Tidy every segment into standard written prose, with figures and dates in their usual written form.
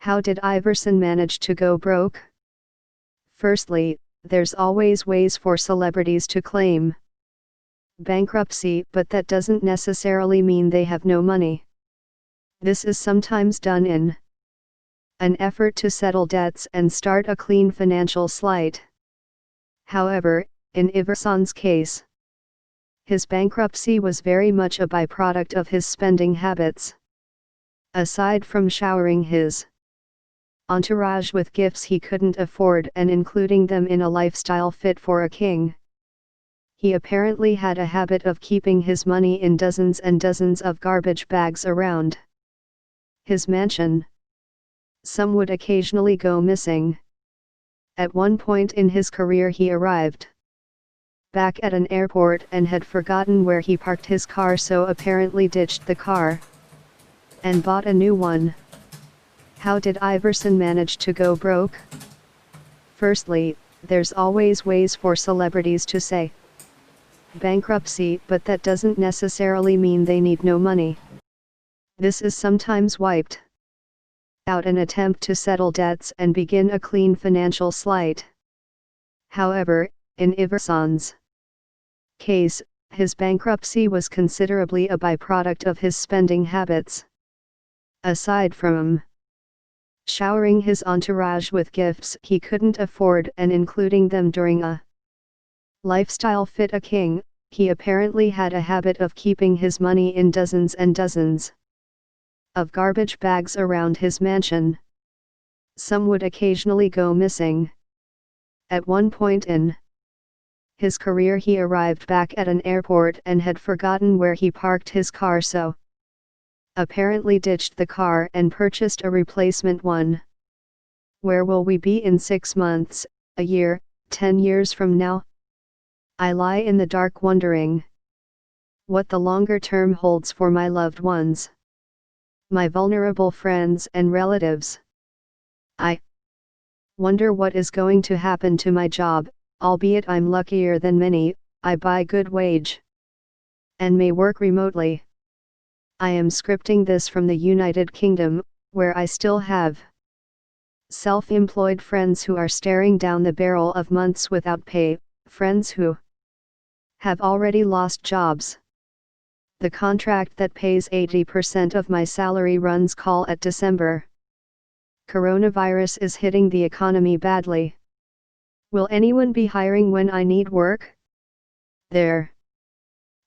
How did Iverson manage to go broke? Firstly, there's always ways for celebrities to claim bankruptcy, but that doesn't necessarily mean they have no money. This is sometimes done in an effort to settle debts and start a clean financial slate. However, in Iverson's case, his bankruptcy was very much a byproduct of his spending habits. Aside from showering his entourage with gifts he couldn't afford and including them in a lifestyle fit for a king, he apparently had a habit of keeping his money in dozens and dozens of garbage bags around his mansion. Some would occasionally go missing. At one point in his career he arrived back at an airport and had forgotten where he parked his car, so apparently ditched the car and bought a new one. How did Iverson manage to go broke? Firstly, there's always ways for celebrities to say bankruptcy, but that doesn't necessarily mean they need no money. This is sometimes wiped out an attempt to settle debts and begin a clean financial slate. However, in Iverson's case, his bankruptcy was considerably a byproduct of his spending habits. Aside from showering his entourage with gifts he couldn't afford and including them during a lifestyle fit a king, he apparently had a habit of keeping his money in dozens and dozens of garbage bags around his mansion. Some would occasionally go missing. At one point in his career he arrived back at an airport and had forgotten where he parked his car, so apparently ditched the car and purchased a replacement one. Where will we be in 6 months, a year, 10 years from now? I lie in the dark wondering what the longer term holds for my loved ones, my vulnerable friends and relatives. I wonder what is going to happen to my job, albeit I'm luckier than many. I buy good wage and may work remotely. I am scripting this from the United Kingdom, where I still have self-employed friends who are staring down the barrel of months without pay, friends who have already lost jobs. The contract that pays 80% of my salary runs call at December. Coronavirus is hitting the economy badly. Will anyone be hiring when I need work? There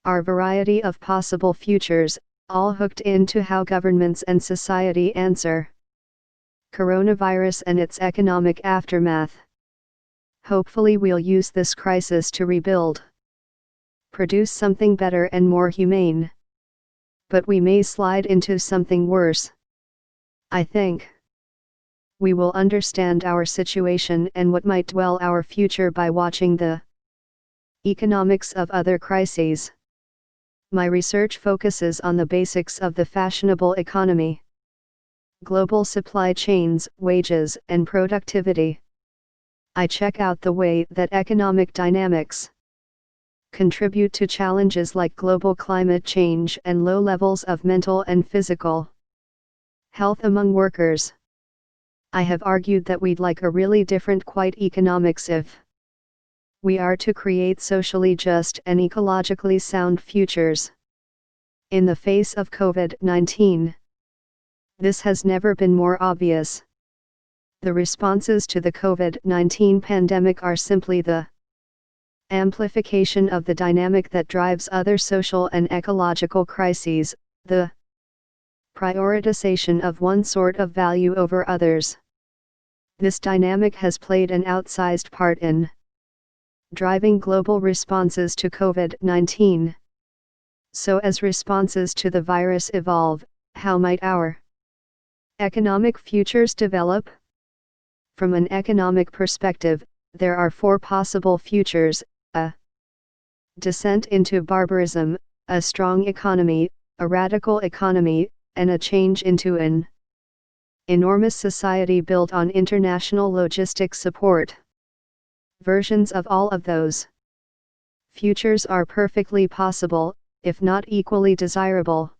are a variety of possible futures, all hooked into how governments and society answer coronavirus and its economic aftermath. Hopefully we'll use this crisis to rebuild, produce something better and more humane. But we may slide into something worse. I think we will understand our situation and what might dwell our future by watching the economics of other crises. My research focuses on the basics of the fashionable economy: global supply chains, wages, and productivity. I check out the way that economic dynamics contribute to challenges like global climate change and low levels of mental and physical health among workers. I have argued that we'd like a really different quite economics if we are to create socially just and ecologically sound futures. In the face of COVID-19, this has never been more obvious. The responses to the COVID-19 pandemic are simply the amplification of the dynamic that drives other social and ecological crises, the prioritization of one sort of value over others. This dynamic has played an outsized part in driving global responses to COVID-19. So as responses to the virus evolve, how might our economic futures develop? From an economic perspective, there are 4 possible futures: a descent into barbarism, a strong economy, a radical economy, and a change into an enormous society built on international logistic support. Versions of all of those futures are perfectly possible, if not equally desirable.